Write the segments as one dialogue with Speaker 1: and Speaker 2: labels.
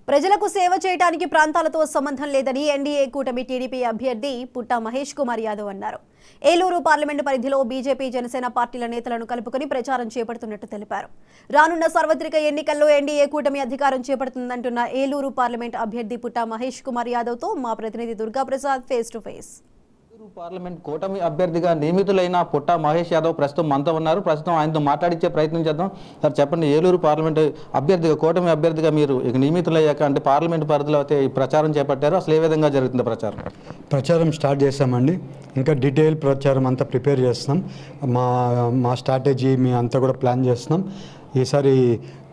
Speaker 1: ప్రజలకు సేవ చేయడానికి ప్రాంతాలతో సంబంధం లేదని ఎన్డీఏ కూటమి టీడీపీ అభ్యర్థి పుట్టా మహేష్ కుమార్ యాదవ్ అన్నారు. ఏలూరు పార్లమెంటు పరిధిలో బీజేపీ జనసేన పార్టీల నేతలను కలుపుకొని ప్రచారం చేపడుతున్నట్టు తెలిపారు. రానున్న సార్వత్రిక ఎన్నికల్లో ఎన్డీఏ కూటమి అధికారం చేపడుతుందంటున్న ఏలూరు పార్లమెంట్ అభ్యర్థి పుట్టా మహేష్ కుమార్ యాదవ్తో మా ప్రతినిధి Durgaprasad face to face.
Speaker 2: Parliament కూటమి అభ్యర్థిగా నియమితులైన పుట్టా మహేష్ యాదవ్ ప్రస్తుతం మనతో ఉన్నారు. ప్రస్తుతం ఆయనతో మాట్లాడించే ప్రయత్నం చేద్దాం. సార్ చెప్పండి, ఏలూరు పార్లమెంట్ అభ్యర్థిగా కూటమి అభ్యర్థిగా మీరు ఇక నియమితులయ్యాక అంటే పార్లమెంట్ పరిధిలో అయితే ఈ ప్రచారం చేపట్టారు. అసలు ఏ విధంగా జరుగుతుంది
Speaker 3: ప్రచారం స్టార్ట్ చేస్తామండి. ఇంకా డీటెయిల్ ప్రచారం అంతా ప్రిపేర్ చేస్తున్నాం. మా స్ట్రాటజీ మీ అంతా కూడా ప్లాన్ చేస్తున్నాం. ఈసారి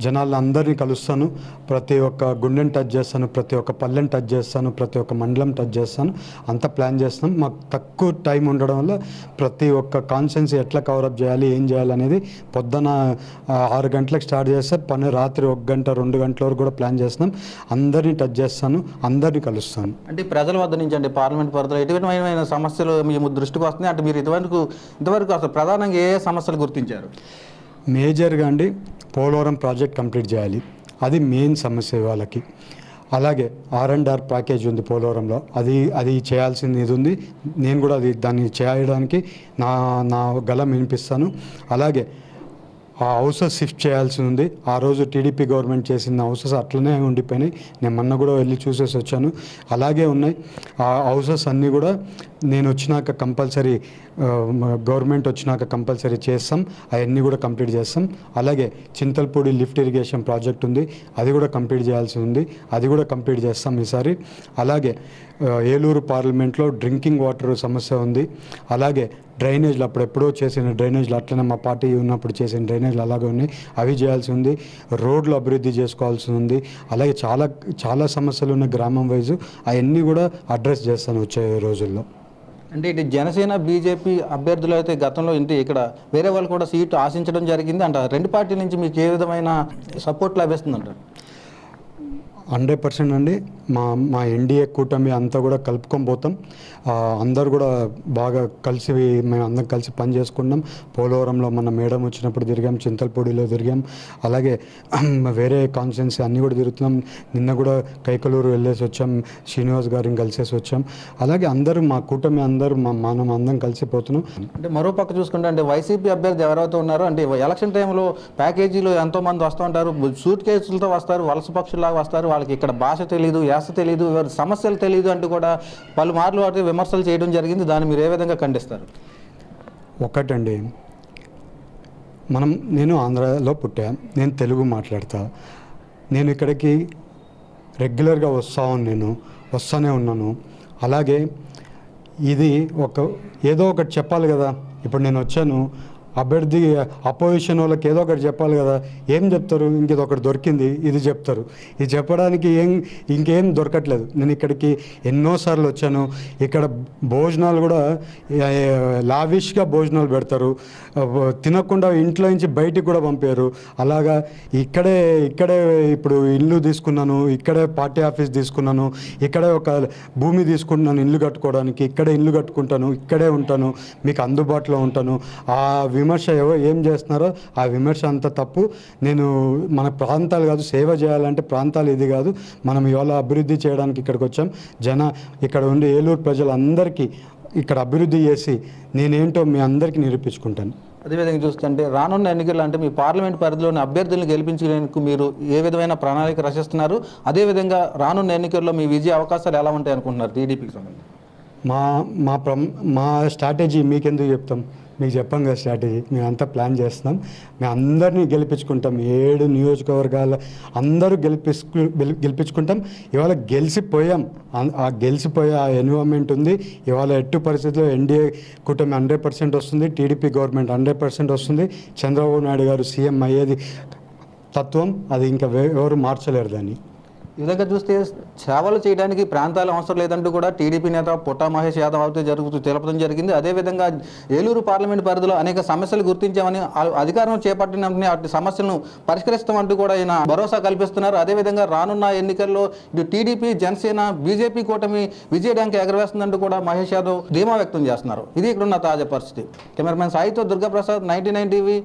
Speaker 3: జనాలను అందరినీ కలుస్తాను, ప్రతి ఒక్క గుండెని టచ్ చేస్తాను, ప్రతి ఒక్క పల్లెని టచ్ చేస్తాను, ప్రతి ఒక్క మండలం టచ్ చేస్తాను. అంతా ప్లాన్ చేస్తున్నాం. మాకు తక్కువ టైం ఉండడం వల్ల ప్రతి ఒక్క కాన్స్టిట్యున్సీ ఎట్లా కవరప్ చేయాలి, ఏం చేయాలి అనేది పొద్దున 6 గంటలకు స్టార్ట్ చేస్తే పని రాత్రి 1 గంట 2 గంటల వరకు కూడా ప్లాన్ చేస్తున్నాం. అందరినీ టచ్ చేస్తాను, అందరినీ కలుస్తాను.
Speaker 2: అంటే ప్రజల వద్ద నుంచి అంటే పార్లమెంట్ పరిధిలో ఎటువంటి సమస్యలు మీ దృష్టికి వస్తున్నాయి అంటే మీరు ఇంతవరకు అసలు ప్రధానంగా ఏ సమస్యలు గుర్తించారు?
Speaker 3: మేజర్గా అండి, పోలవరం ప్రాజెక్ట్ కంప్లీట్ చేయాలి, అది మెయిన్ సమస్య వాళ్ళకి. అలాగే R&R ప్యాకేజ్ ఉంది పోలవరంలో, అది చేయాల్సింది ఇది ఉంది. నేను కూడా దాన్ని చేయడానికి నా గలం వినిపిస్తాను. అలాగే ఆ హౌసెస్ షిఫ్ట్ చేయాల్సి ఉంది. ఆ రోజు టీడీపీ గవర్నమెంట్ చేసిన హౌసెస్ అట్లనే ఉండిపోయినాయి. నేను మొన్న కూడా వెళ్ళి చూసేసి వచ్చాను, అలాగే ఉన్నాయి. ఆ హౌసెస్ అన్నీ కూడా నేను వచ్చినాక కంపల్సరీ, గవర్నమెంట్ వచ్చినాక కంపల్సరీ చేస్తాం. అవన్నీ కూడా కంప్లీట్ చేస్తాం. అలాగే చింతల్పూడి లిఫ్ట్ ఇరిగేషన్ ప్రాజెక్ట్ ఉంది, అది కూడా కంప్లీట్ చేయాల్సి ఉంది, అది కూడా కంప్లీట్ చేస్తాం ఈసారి. అలాగే ఏలూరు పార్లమెంట్లో డ్రింకింగ్ వాటర్ సమస్య ఉంది. అలాగే డ్రైనేజ్లు అప్పుడెప్పుడో చేసిన డ్రైనేజ్లు అట్లనే మా పార్టీ ఉన్నప్పుడు చేసిన డ్రైనేజ్లు అలాగే ఉన్నాయి, అవి చేయాల్సి ఉంది. రోడ్లు అభివృద్ధి చేసుకోవాల్సి ఉంది. అలాగే చాలా సమస్యలు ఉన్న గ్రామం వైజు అవన్నీ కూడా అడ్రస్ చేస్తాను వచ్చే రోజుల్లో.
Speaker 2: అంటే ఇటు జనసేన బీజేపీ అభ్యర్థులు అయితే గతంలో ఇక్కడ వేరే వాళ్ళు కూడా సీటు ఆశించడం జరిగింది అంట. రెండు పార్టీల నుంచి మీకు ఏ విధమైన సపోర్ట్ లభిస్తుందంటారు?
Speaker 3: 100% అండి. మా ఎన్డీఏ కూటమి అంతా కూడా కలుపుకొని పోతాం. అందరు కూడా బాగా కలిసి మేము అందరం కలిసి పని చేసుకున్నాం. పోలవరంలో మన మేడం వచ్చినప్పుడు తిరిగాం, చింతలపూడిలో తిరిగాం, అలాగే వేరే కాన్స్టిట్యున్సీ అన్నీ కూడా తిరుగుతున్నాం. నిన్న కూడా కైకలూరు వెళ్ళేసి వచ్చాం, శ్రీనివాస్ గారిని కలిసేసి వచ్చాం. అలాగే అందరూ మా కూటమి అందరూ మనం అందరం కలిసిపోతున్నాం.
Speaker 2: అంటే మరో పక్క చూసుకుంటే అంటే వైసీపీ అభ్యర్థి ఎవరైతే ఉన్నారో అంటే ఎలక్షన్ టైంలో ప్యాకేజీలో ఎంతోమంది వస్తూ ఉంటారు, సూట్ కేసులతో వస్తారు, వలస పక్షుల్లాగా వస్తారు, వాళ్ళకి ఇక్కడ భాష తెలియదు, యాస తెలియదు, సమస్యలు తెలియదు అంటూ కూడా పలుమార్లు వాటి విమర్శలు చేయడం జరిగింది. దాన్ని మీరు ఏ విధంగా ఖండిస్తారు?
Speaker 3: ఒకటండి, నేను ఆంధ్రాలో పుట్టా, నేను తెలుగు మాట్లాడతా, నేను ఇక్కడికి రెగ్యులర్గా వస్తూనే ఉన్నాను. అలాగే ఇది ఏదో ఒకటి చెప్పాలి కదా. ఇప్పుడు నేను వచ్చాను, అభ్యర్థి అపోజిషన్ వాళ్ళకి ఏదో ఒకటి చెప్పాలి కదా. ఏం చెప్తారు? ఇంకేదో ఒకటి దొరికింది, ఇది చెప్తారు. ఇది చెప్పడానికి ఇంకేం దొరకట్లేదు. నేను ఇక్కడికి ఎన్నోసార్లు వచ్చాను. ఇక్కడ భోజనాలు కూడా లావిష్గా భోజనాలు పెడతారు, తినకుండా ఇంట్లో నుంచి బయటికి కూడా పంపారు. అలాగా ఇక్కడే ఇప్పుడు ఇల్లు తీసుకున్నాను, ఇక్కడే పార్టీ ఆఫీస్ తీసుకున్నాను, ఇక్కడే ఒక భూమి తీసుకుంటున్నాను ఇల్లు కట్టుకోవడానికి, ఇక్కడే ఇల్లు కట్టుకుంటాను, ఇక్కడే ఉంటాను, మీకు అందుబాటులో ఉంటాను. ఆ విమర్శ ఏం చేస్తున్నారో ఆ విమర్శ అంతా తప్పు. నేను మన ప్రాంతాలు కాదు, సేవ చేయాలంటే ప్రాంతాలు ఇది కాదు. మనం ఇవాళ అభివృద్ధి చేయడానికి ఇక్కడికి వచ్చాం. ఇక్కడ ఉండే ఏలూరు ప్రజలందరికీ ఇక్కడ అభివృద్ధి చేసి నేనేంటో మీ అందరికీ నిరూపించుకుంటాను.
Speaker 2: అదేవిధంగా చూస్తుంటే రానున్న ఎన్నికలు అంటే మీ పార్లమెంట్ పరిధిలోని అభ్యర్థులను గెలిపించేందుకు మీరు ఏ విధమైన ప్రణాళిక రచిస్తున్నారు? అదేవిధంగా రానున్న ఎన్నికల్లో మీ విజయ అవకాశాలు ఎలా ఉంటాయి అనుకుంటున్నారు టీడీపీకి సంబంధించి?
Speaker 3: మా స్ట్రాటజీ మీకెందుకు చెప్తాం? మీకు చెప్పాం కదా స్ట్రాటజీ. మేము అంతా ప్లాన్ చేస్తున్నాం. మేము అందరినీ గెలిపించుకుంటాం. 7 నియోజకవర్గాల అందరూ గెలిపించుకుంటాం. ఇవాళ గెలిచిపోయాం. ఆ గెలిచిపోయే ఆ ఎన్విరాన్మెంట్ ఉంది. ఇవాళ ఎట్టి పరిస్థితుల్లో ఎన్డీఏ కూటమి 100% వస్తుంది, టీడీపీ గవర్నమెంట్ 100% వస్తుంది. చంద్రబాబు నాయుడు గారు సీఎం అయ్యేది తత్వం, అది ఇంకా ఎవరు మార్చలేరు దాన్ని.
Speaker 2: ఈ విధంగా చూస్తే సేవలు చేయడానికి ప్రాంతాలు అవసరం లేదంటూ కూడా టీడీపీ నేత పుట్టా మహేష్ యాదవ్ అయితే తెలపడం జరిగింది. అదేవిధంగా ఏలూరు పార్లమెంట్ పరిధిలో అనేక సమస్యలు గుర్తించామని, అధికారం చేపట్టిన వెంటనే అటు సమస్యలను పరిష్కరిస్తామంటూ కూడా ఆయన భరోసా కల్పిస్తున్నారు. అదేవిధంగా రానున్న ఎన్నికల్లో ఇటు టీడీపీ, జనసేన, బీజేపీ కూటమి విజయడానికి ఎగరవేస్తుందంటూ కూడా మహేష్ యాదవ్ ధీమా వ్యక్తం చేస్తున్నారు. ఇది ఇక్కడున్న తాజా పరిస్థితి. కెమెరామెన్ సాయితో దుర్గాప్రసాద్, 99 టీవీ.